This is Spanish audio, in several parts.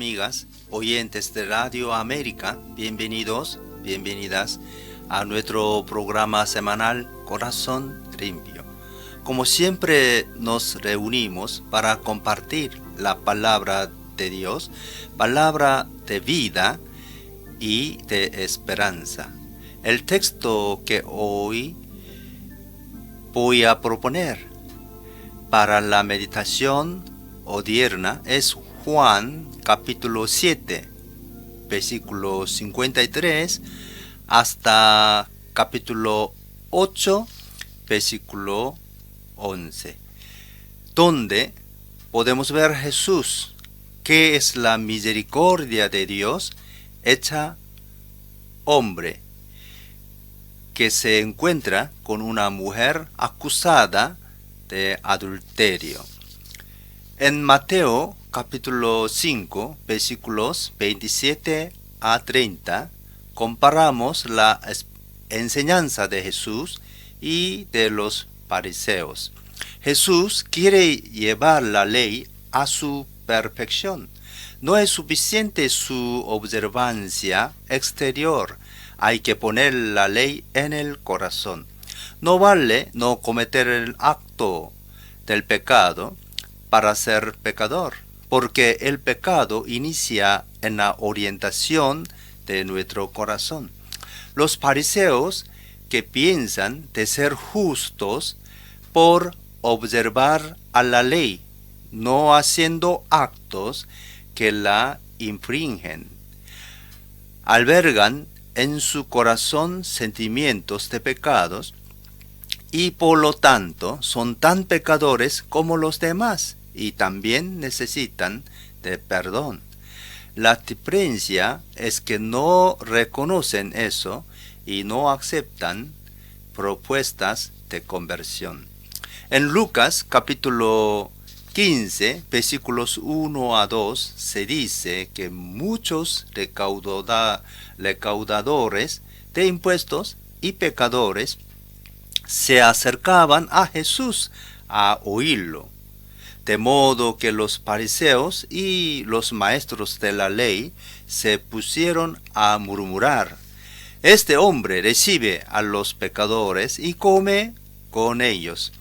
amigas, oyentes de Radio América, bienvenidos, bienvenidas a nuestro programa semanal Corazón Limpio. Como siempre nos reunimos para compartir la palabra de Dios, palabra de vida y de esperanza. El texto que hoy voy a proponer para la meditación odierna es Juan capítulo 7, versículo 53 hasta capítulo 8, versículo 11, donde podemos ver Jesús, que es la misericordia de Dios hecha hombre, que se encuentra con una mujer acusada de adulterio. En Mateo capítulo 5, versículos 27 a 30, comparamos la enseñanza de Jesús y de los fariseos. Jesús quiere llevar la ley a su perfección. No es suficiente su observancia exterior, hay que poner la ley en el corazón. No vale no cometer el acto del pecado para ser pecador, porque el pecado inicia en la orientación de nuestro corazón. Los fariseos que piensan de ser justos por observar a la ley, no haciendo actos que la infringen, albergan en su corazón sentimientos de pecados y por lo tanto son tan pecadores como los demás y también necesitan de perdón. La diferencia es que no reconocen eso y no aceptan propuestas de conversión. En Lucas capítulo 15, versículos 1 a 2, se dice que muchos recaudadores de impuestos y pecadores se acercaban a Jesús a oírlo, de modo que los fariseos y los maestros de la ley se pusieron a murmurar: este hombre recibe a los pecadores y come con ellos.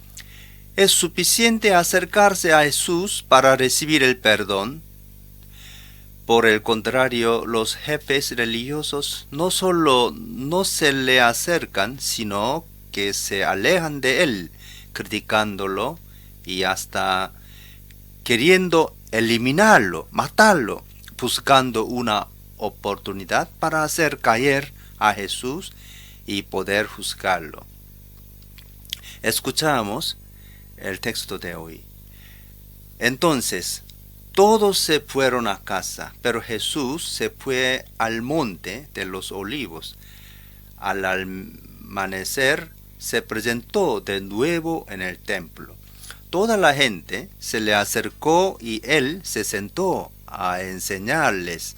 ¿Es suficiente acercarse a Jesús para recibir el perdón? Por el contrario, los jefes religiosos no solo no se le acercan, sino que se alejan de él, criticándolo y hasta queriendo eliminarlo, matarlo, buscando una oportunidad para hacer caer a Jesús y poder juzgarlo. Escuchamos el texto de hoy. Entonces, todos se fueron a casa, pero Jesús se fue al monte de los olivos. Al amanecer se presentó de nuevo en el templo. Toda la gente se le acercó y él se sentó a enseñarles.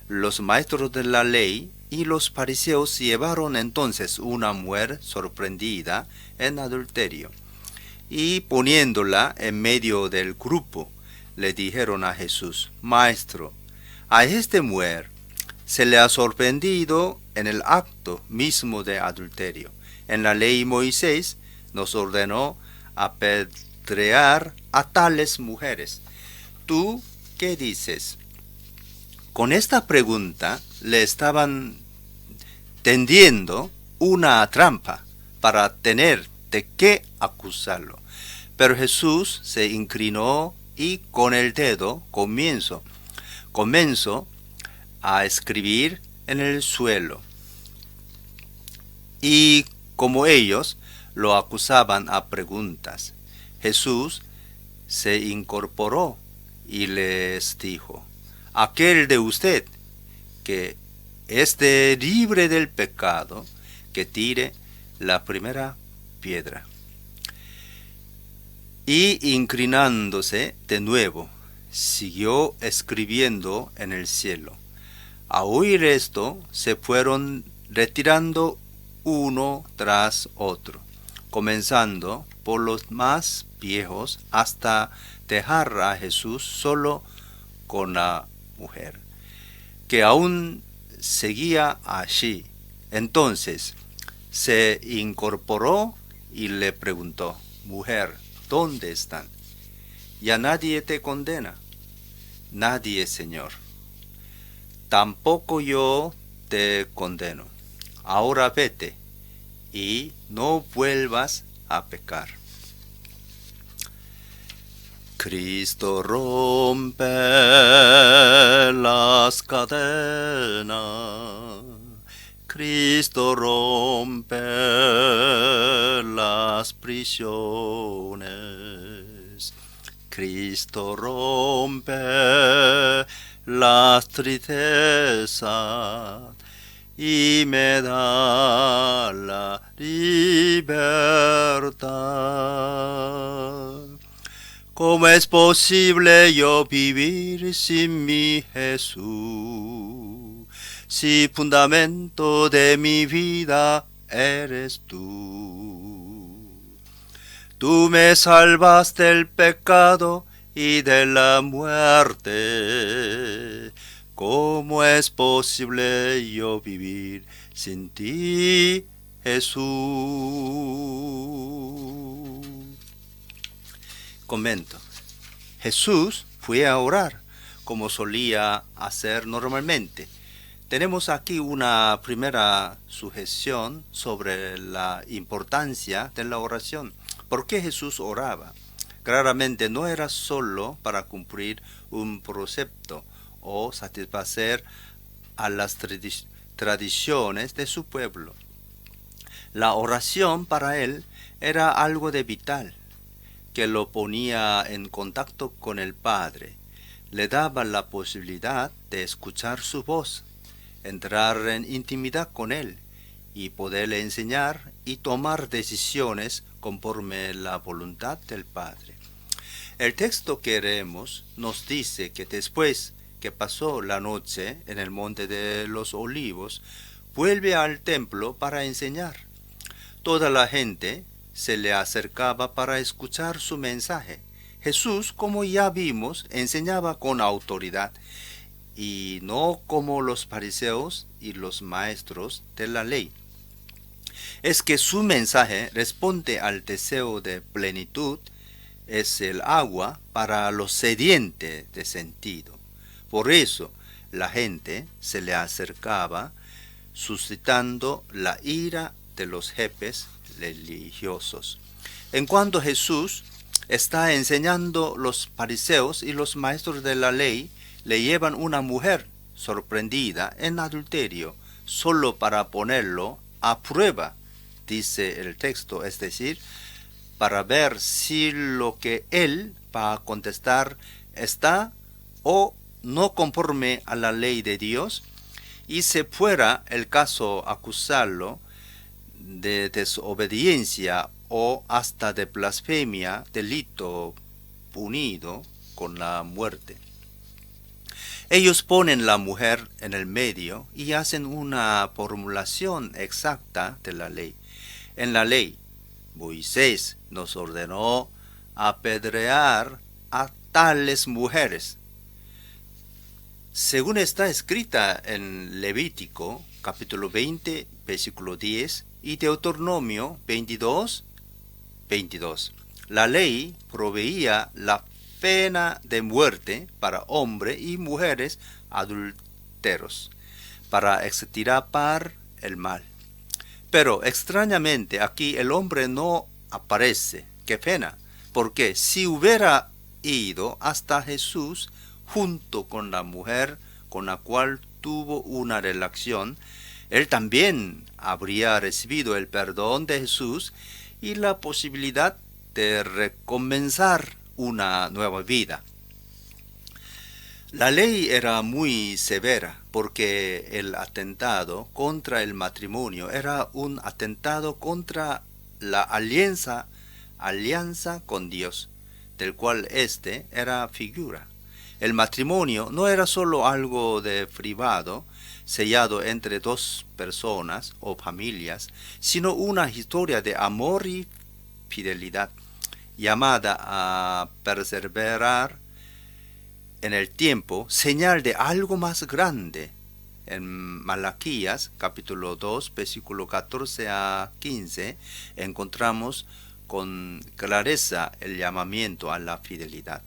Los maestros de la ley y los fariseos llevaron entonces una mujer sorprendida en adulterio, y poniéndola en medio del grupo, le dijeron a Jesús: Maestro, a esta mujer se le ha sorprendido en el acto mismo de adulterio. En la ley Moisés nos ordenó apedrear a tales mujeres. ¿Tú qué dices? Con esta pregunta le estaban tendiendo una trampa para tener de qué acusarlo. Pero Jesús se inclinó y con el dedo comenzó a escribir en el suelo. Y como ellos lo acusaban a preguntas, Jesús se incorporó y les dijo: aquel de usted que esté libre del pecado, que tire la primera piedra. Y inclinándose de nuevo, siguió escribiendo en el cielo. A oír esto, se fueron retirando uno tras otro, comenzando por los más viejos hasta dejar a Jesús solo con la mujer, que aún seguía allí. Entonces se incorporó y le preguntó: Mujer, ¿dónde están? Ya nadie te condena. Nadie, Señor. Tampoco yo te condeno. Ahora vete y no vuelvas a pecar. Cristo rompe las cadenas. Cristo rompe las prisiones. Cristo rompe las tristezas y me da la libertad. ¿Cómo es posible yo vivir sin mi Jesús? Si fundamento de mi vida eres tú. Tú me salvas del pecado y de la muerte. ¿Cómo es posible yo vivir sin ti, Jesús? Comento. Jesús fue a orar, como solía hacer normalmente. Tenemos aquí una primera sujeción sobre la importancia de la oración. ¿Por qué Jesús oraba? Claramente no era solo para cumplir un precepto o satisfacer a las tradiciones de su pueblo. La oración para él era algo de vital, que lo ponía en contacto con el Padre, le daba la posibilidad de escuchar su voz, entrar en intimidad con Él y poderle enseñar y tomar decisiones conforme la voluntad del Padre. El texto que leemos nos dice que después que pasó la noche en el monte de los olivos, vuelve al templo para enseñar. Toda la gente se le acercaba para escuchar su mensaje. Jesús, como ya vimos, enseñaba con autoridad y no como los fariseos y los maestros de la ley. Es que su mensaje responde al deseo de plenitud, es el agua para los sedientes de sentido. Por eso la gente se le acercaba, suscitando la ira de los jefes religiosos. En cuanto Jesús está enseñando, los fariseos y los maestros de la ley le llevan una mujer sorprendida en adulterio, solo para ponerlo a prueba, dice el texto, es decir, para ver si lo que él va a contestar está o no conforme a la ley de Dios, y si fuera el caso acusarlo de desobediencia o hasta de blasfemia, delito punido con la muerte. Ellos ponen la mujer en el medio y hacen una formulación exacta de la ley. En la ley, Moisés nos ordenó apedrear a tales mujeres. Según está escrita en Levítico, capítulo 20, versículo 10, y Deuteronomio 22, 22. La ley proveía la pena de muerte para hombres y mujeres adúlteros, para extirpar el mal. Pero extrañamente aquí el hombre no aparece. ¡Qué pena! Porque si hubiera ido hasta Jesús junto con la mujer con la cual tuvo una relación, él también habría recibido el perdón de Jesús y la posibilidad de recomenzar una nueva vida. La ley era muy severa porque el atentado contra el matrimonio era un atentado contra la alianza con Dios, del cual éste era figura. El matrimonio no era solo algo de privado, sellado entre dos personas o familias, sino una historia de amor y fidelidad, llamada a perseverar en el tiempo señal de algo más grande. En Malaquías capítulo 2, versículo 14 a 15, encontramos con clareza el llamamiento a la fidelidad.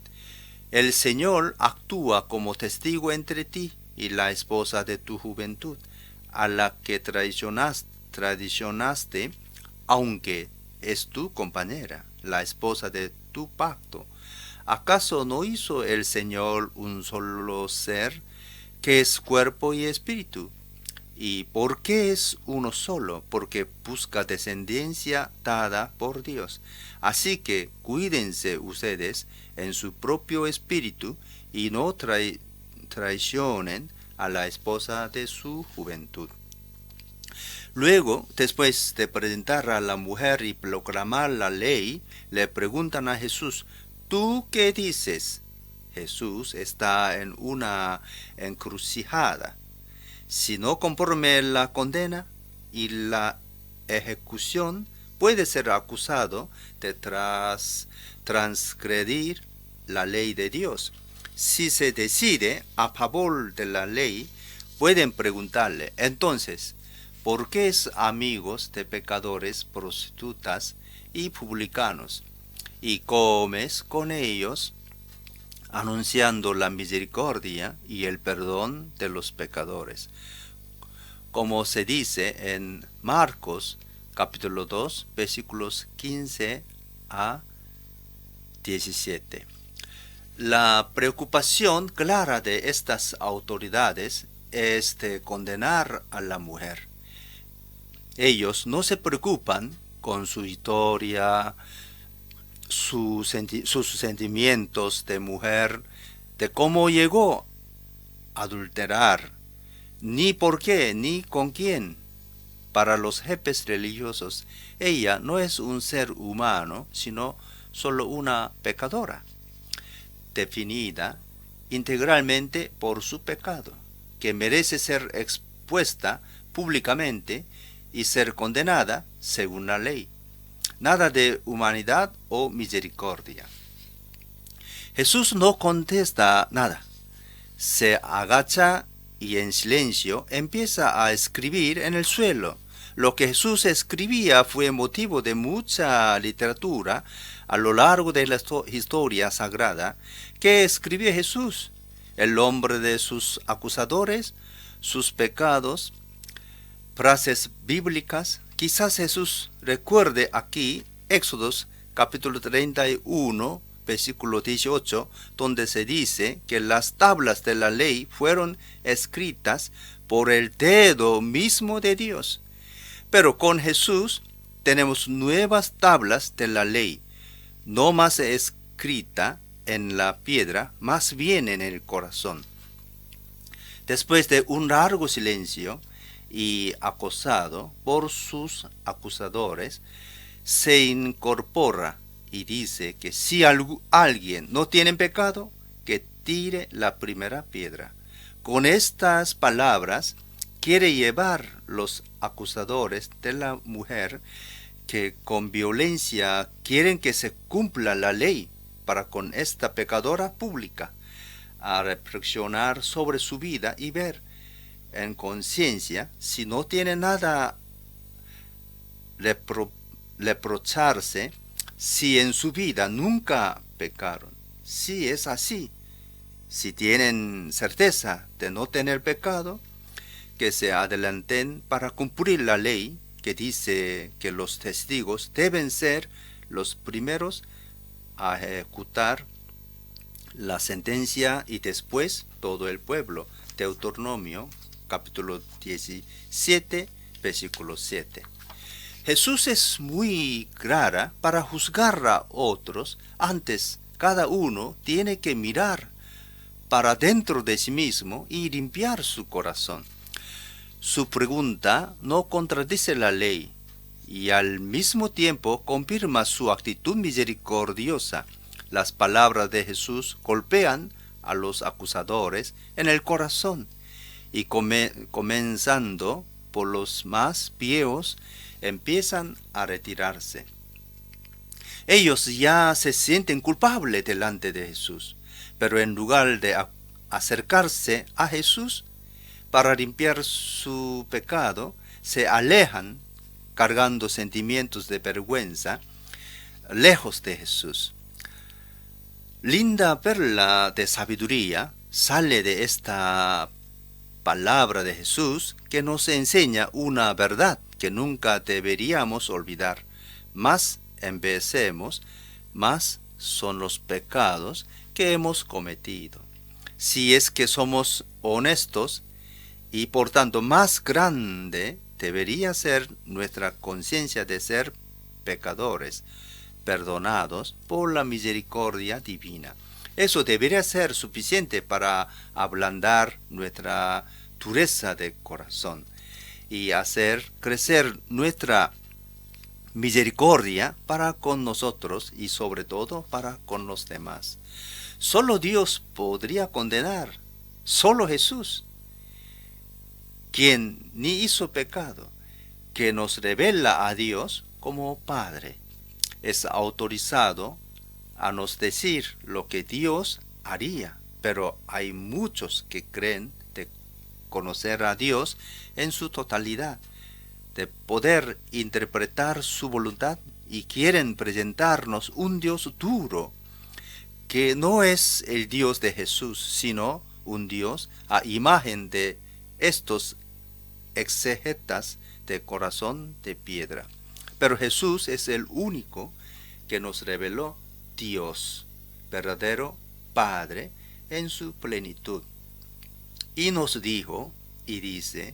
El Señor actúa como testigo entre ti y la esposa de tu juventud, a la que traicionaste, aunque es tu compañera, la esposa de tu pacto. ¿Acaso no hizo el Señor un solo ser, que es cuerpo y espíritu? ¿Y por qué es uno solo? Porque busca descendencia dada por Dios. Así que cuídense ustedes en su propio espíritu y no traicionen a la esposa de su juventud. Luego, después de presentar a la mujer y proclamar la ley, le preguntan a Jesús: ¿tú qué dices? Jesús está en una encrucijada. Si no conforme la condena y la ejecución, puede ser acusado de transgredir la ley de Dios. Si se decide a favor de la ley, pueden preguntarle: entonces, ¿por qué es amigos de pecadores, prostitutas y publicanos, y comes con ellos, anunciando la misericordia y el perdón de los pecadores? Como se dice en Marcos capítulo 2, versículos 15 a 17. La preocupación clara de estas autoridades es de condenar a la mujer. Ellos no se preocupan con su historia, sus sentimientos de mujer, de cómo llegó a adulterar, ni por qué, ni con quién. Para los jefes religiosos, ella no es un ser humano, sino solo una pecadora, definida integralmente por su pecado, que merece ser expuesta públicamente y ser condenada según la ley. Nada de humanidad o misericordia. Jesús no contesta nada. Se agacha y en silencio empieza a escribir en el suelo. Lo que Jesús escribía fue motivo de mucha literatura a lo largo de la historia sagrada. ¿Qué escribió Jesús? El nombre de sus acusadores, sus pecados, frases bíblicas. Quizás Jesús recuerde aquí Éxodos capítulo 31, versículo 18, donde se dice que las tablas de la ley fueron escritas por el dedo mismo de Dios. Pero con Jesús tenemos nuevas tablas de la ley, no más escrita en la piedra, más bien en el corazón. Después de un largo silencio y acosado por sus acusadores, se incorpora y dice que si alguien no tiene pecado, que tire la primera piedra. Con estas palabras quiere llevar los acusadores de la mujer que con violencia quieren que se cumpla la ley para con esta pecadora pública, a reflexionar sobre su vida y ver en conciencia si no tiene nada reprocharse, si en su vida nunca pecaron. Si es así, si tienen certeza de no tener pecado, que se adelanten para cumplir la ley que dice que los testigos deben ser los primeros a ejecutar la sentencia y después todo el pueblo. Deuteronomio capítulo 17, versículo 7. Jesús es muy clara para juzgar a otros. Antes, cada uno tiene que mirar para dentro de sí mismo y limpiar su corazón. Su pregunta no contradice la ley y al mismo tiempo confirma su actitud misericordiosa. Las palabras de Jesús golpean a los acusadores en el corazón y comenzando por los más viejos, empiezan a retirarse. Ellos ya se sienten culpables delante de Jesús, pero en lugar de acercarse a Jesús para limpiar su pecado, se alejan cargando sentimientos de vergüenza, lejos de Jesús. Linda perla de sabiduría sale de esta palabra de Jesús que nos enseña una verdad que nunca deberíamos olvidar. Más envejecemos, más son los pecados que hemos cometido. Si es que somos honestos, y por tanto más grande debería ser nuestra conciencia de ser pecadores, perdonados por la misericordia divina. Eso debería ser suficiente para ablandar nuestra dureza de corazón y hacer crecer nuestra misericordia para con nosotros y sobre todo para con los demás. Solo Dios podría condenar, solo Jesús, quien ni hizo pecado, que nos revela a Dios como Padre, es autorizado a nos decir lo que Dios haría, pero hay muchos que creen de conocer a Dios en su totalidad, de poder interpretar su voluntad y quieren presentarnos un Dios duro, que no es el Dios de Jesús, sino un Dios a imagen de estos exegetas de corazón de piedra. Pero Jesús es el único que nos reveló Dios, verdadero Padre, en su plenitud. Y nos dijo y dice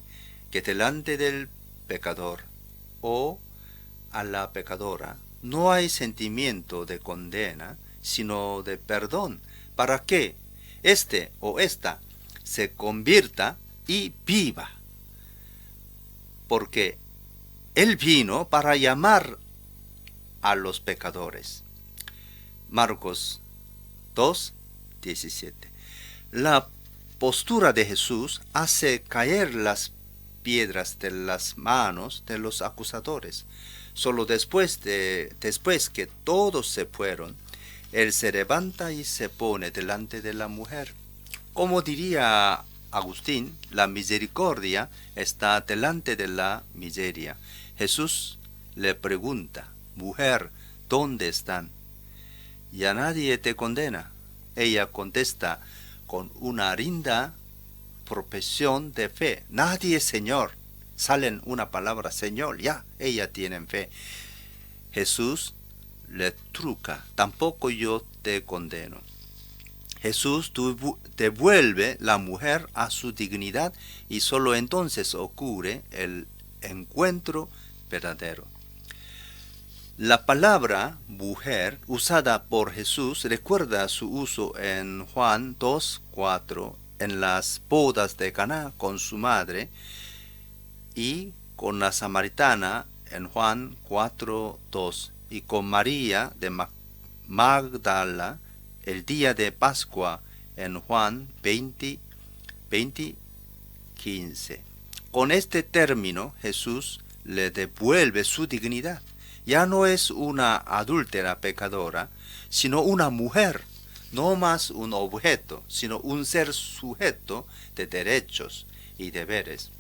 que delante del pecador o a la pecadora no hay sentimiento de condena, sino de perdón, para que éste o ésta se convierta y viva. Porque Él vino para llamar a los pecadores. Marcos 2:17. La postura de Jesús hace caer las piedras de las manos de los acusadores. Solo después que todos se fueron, Él se levanta y se pone delante de la mujer. Como diría Agustín, la misericordia está delante de la miseria. Jesús le pregunta: mujer, ¿dónde están? Ya nadie te condena. Ella contesta con una linda profesión de fe: nadie, Señor. Salen una palabra, Señor, ya, ella tiene fe. Jesús le truca: tampoco yo te condeno. Jesús devuelve la mujer a su dignidad y solo entonces ocurre el encuentro verdadero. La palabra mujer usada por Jesús recuerda su uso en Juan 2:4 en las bodas de Caná con su madre y con la samaritana en Juan 4:2 y con María de Magdala el día de Pascua en Juan 20:15. Con este término Jesús le devuelve su dignidad. Ya no es una adúltera pecadora, sino una mujer, no más un objeto, sino un ser sujeto de derechos y deberes,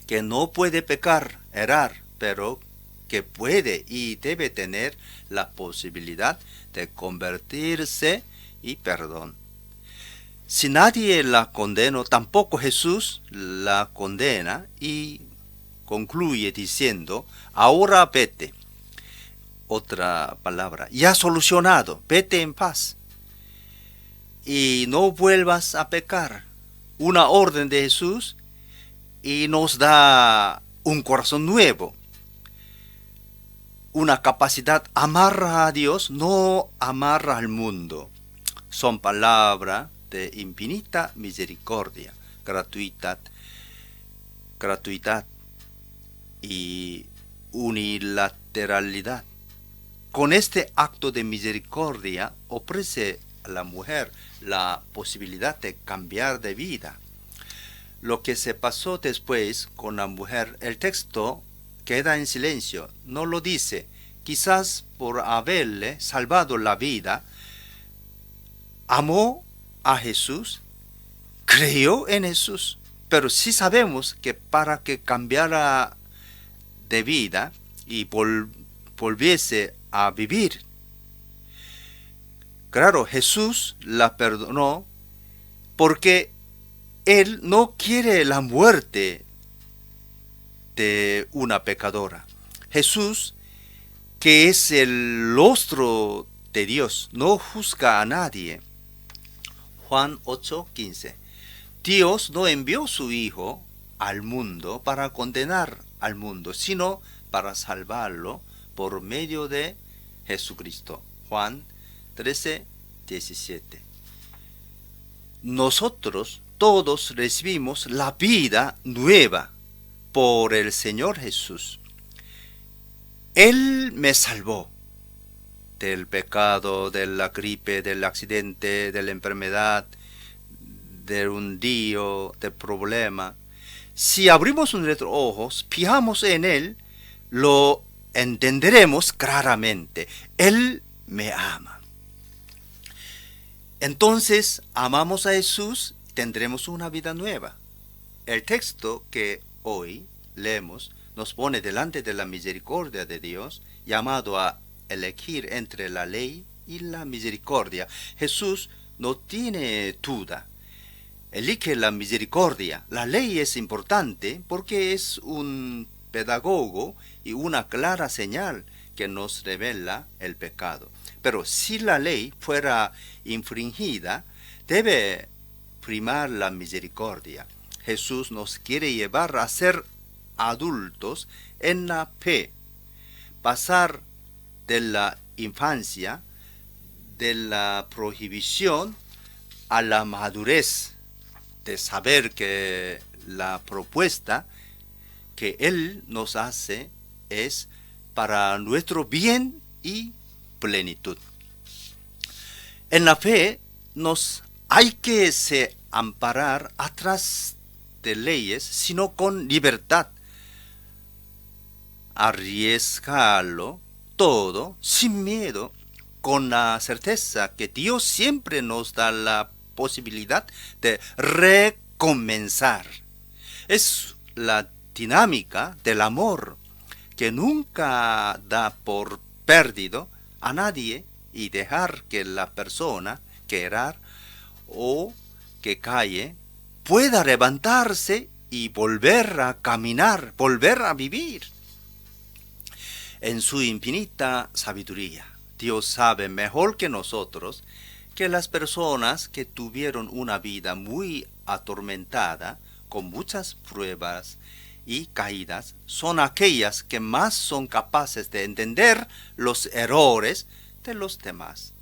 que no puede pecar, errar, pero que puede y debe tener la posibilidad de convertirse y perdón. Si nadie la condenó, tampoco Jesús la condena y concluye diciendo: ahora vete. Otra palabra, ya solucionado, vete en paz y no vuelvas a pecar. Una orden de Jesús y nos da un corazón nuevo, una capacidad amarra a Dios, no amarra al mundo. Son palabras de infinita misericordia, gratuidad y unilateralidad. Con este acto de misericordia ofrece a la mujer la posibilidad de cambiar de vida. Lo que se pasó después con la mujer, el texto queda en silencio, no lo dice. Quizás por haberle salvado la vida, amó a Jesús, creyó en Jesús, pero sí sabemos que para que cambiara de vida y volviese a vivir, claro, Jesús la perdonó porque Él no quiere la muerte de una pecadora. Jesús, que es el rostro de Dios, no juzga a nadie. Juan 8:15. Dios no envió su Hijo al mundo para condenar al mundo, sino para salvarlo por medio de Jesucristo. Juan 13:17. Nosotros todos recibimos la vida nueva por el Señor Jesús. Él me salvó del pecado, de la gripe, del accidente, de la enfermedad, del hundío, del problema. Si abrimos nuestros ojos, fijamos en Él, lo entenderemos claramente. Él me ama. Entonces, amamos a Jesús, tendremos una vida nueva. El texto que hoy leemos nos pone delante de la misericordia de Dios, llamado a elegir entre la ley y la misericordia. Jesús no tiene duda. Elige la misericordia. La ley es importante porque es un pedagogo y una clara señal que nos revela el pecado. Pero si la ley fuera infringida, debe primar la misericordia. Jesús nos quiere llevar a ser adultos en la fe, pasar de la infancia, de la prohibición, a la madurez, de saber que la propuesta que Él nos hace es para nuestro bien y plenitud. En la fe nos hay que se amparar atrás de leyes, sino con libertad. Arriesgarlo todo sin miedo, con la certeza que Dios siempre nos da la posibilidad de recomenzar. Es la dinámica del amor que nunca da por perdido a nadie y dejar que la persona que errar o que cae pueda levantarse y volver a caminar, volver a vivir. En su infinita sabiduría, Dios sabe mejor que nosotros que las personas que tuvieron una vida muy atormentada, con muchas pruebas y caídas, son aquellas que más son capaces de entender los errores de los demás.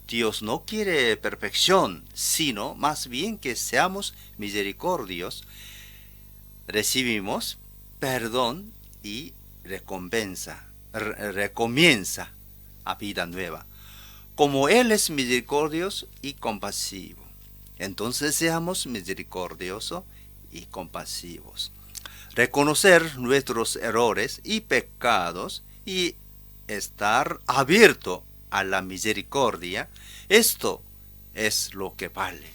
Dios no quiere perfección, sino más bien que seamos misericordiosos. Recibimos perdón y recomienza a vida nueva. Como Él es misericordioso y compasivo, entonces seamos misericordiosos y compasivos. Reconocer nuestros errores y pecados y estar abierto a la misericordia, esto es lo que vale.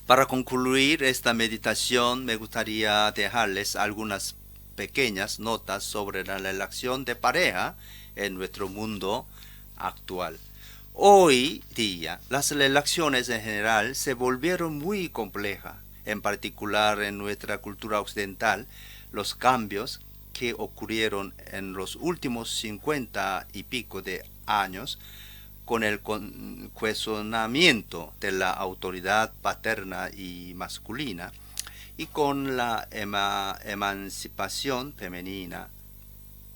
Para concluir esta meditación, me gustaría dejarles algunas pequeñas notas sobre la relación de pareja en nuestro mundo actual. Hoy día, las relaciones en general se volvieron muy complejas, en particular en nuestra cultura occidental. Los cambios que ocurrieron en los últimos 50 y pico de años con el cuestionamiento de la autoridad paterna y masculina y con la emancipación femenina,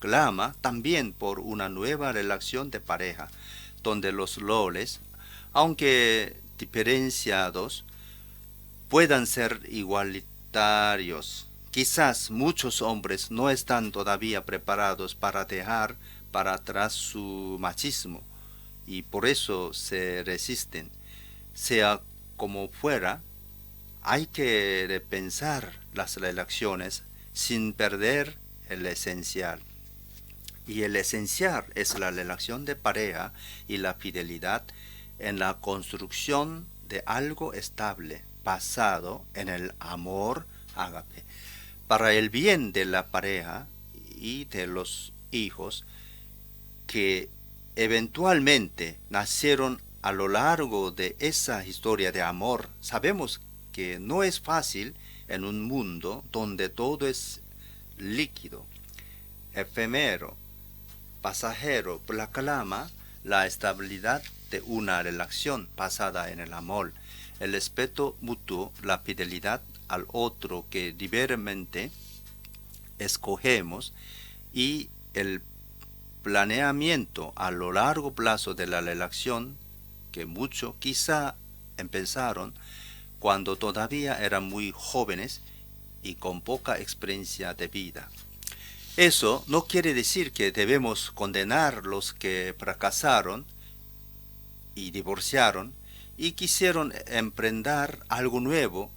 clama también por una nueva relación de pareja, donde los roles, aunque diferenciados, puedan ser igualitarios. Quizás muchos hombres no están todavía preparados para dejar para atrás su machismo y por eso se resisten. Sea como fuera, hay que repensar las relaciones sin perder el esencial. Y el esencial es la relación de pareja y la fidelidad en la construcción de algo estable, basado en el amor ágape, para el bien de la pareja y de los hijos que eventualmente nacieron a lo largo de esa historia de amor. Sabemos que no es fácil en un mundo donde todo es líquido, efímero, pasajero, proclama la estabilidad de una relación basada en el amor, el respeto mutuo, la fidelidad al otro que libremente escogemos y el planeamiento a lo largo plazo de la relación que muchos quizá empezaron cuando todavía eran muy jóvenes y con poca experiencia de vida. Eso no quiere decir que debemos condenar los que fracasaron y divorciaron y quisieron emprender algo nuevo.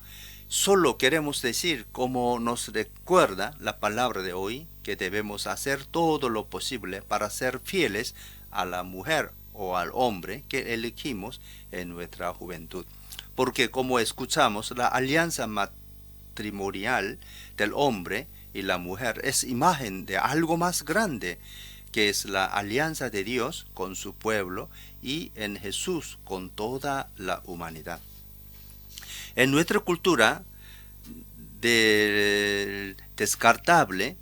Solo queremos decir, como nos recuerda la palabra de hoy, que debemos hacer todo lo posible para ser fieles a la mujer o al hombre que elegimos en nuestra juventud. Porque como escuchamos, la alianza matrimonial del hombre y la mujer es imagen de algo más grande, que es la alianza de Dios con su pueblo y en Jesús con toda la humanidad. En nuestra cultura descartable,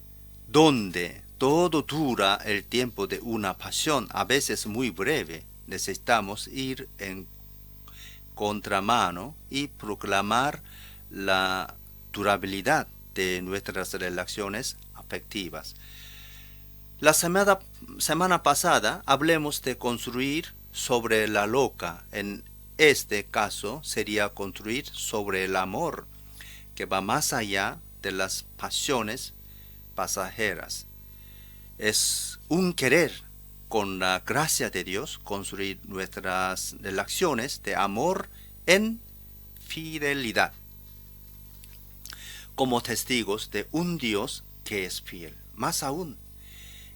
donde todo dura el tiempo de una pasión, a veces muy breve, necesitamos ir en contramano y proclamar la durabilidad de nuestras relaciones afectivas. La semana pasada hablemos de construir sobre la loca. En este caso sería construir sobre el amor, que va más allá de las pasiones pasajeras. Es un querer, con la gracia de Dios, construir nuestras relaciones de amor en fidelidad, como testigos de un Dios que es fiel. Más aún,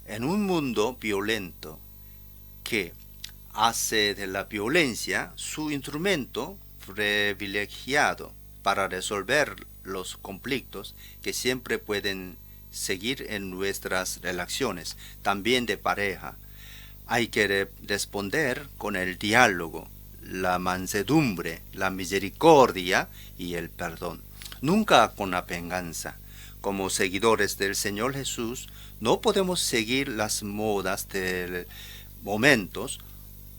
en un mundo violento que hace de la violencia su instrumento privilegiado para resolver los conflictos que siempre pueden seguir en nuestras relaciones, también de pareja. Hay que responder con el diálogo, la mansedumbre, la misericordia y el perdón, nunca con la venganza. Como seguidores del Señor Jesús, no podemos seguir las modas de momentos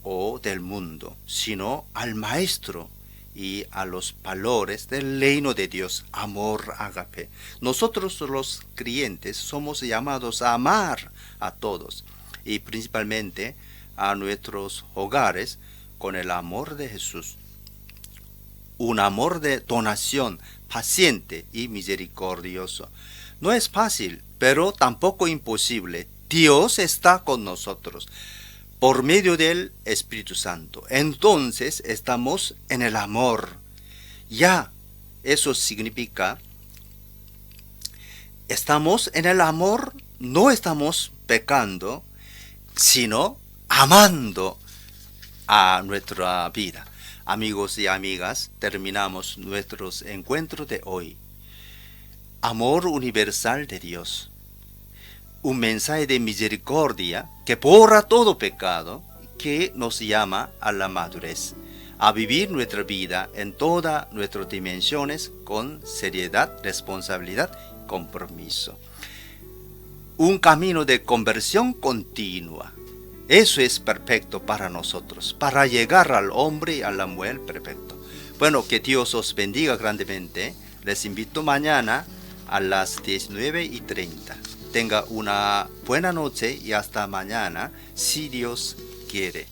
o del mundo, sino al Maestro y a los valores del reino de Dios, amor ágape. Nosotros los creyentes somos llamados a amar a todos y principalmente a nuestros hogares con el amor de Jesús. Un amor de donación, paciente y misericordioso. No es fácil, pero tampoco imposible. Dios está con nosotros por medio del Espíritu Santo. Entonces estamos en el amor. Ya, eso significa, estamos en el amor, no estamos pecando, sino amando a nuestra vida. Amigos y amigas, terminamos nuestros encuentros de hoy. Amor universal de Dios. Un mensaje de misericordia que borra todo pecado, que nos llama a la madurez, a vivir nuestra vida en todas nuestras dimensiones con seriedad, responsabilidad y compromiso. Un camino de conversión continua. Eso es perfecto para nosotros, para llegar al hombre y a la mujer perfecto. Bueno, que Dios os bendiga grandemente. Les invito mañana a las 19:30. Tenga una buena noche y hasta mañana, si Dios quiere.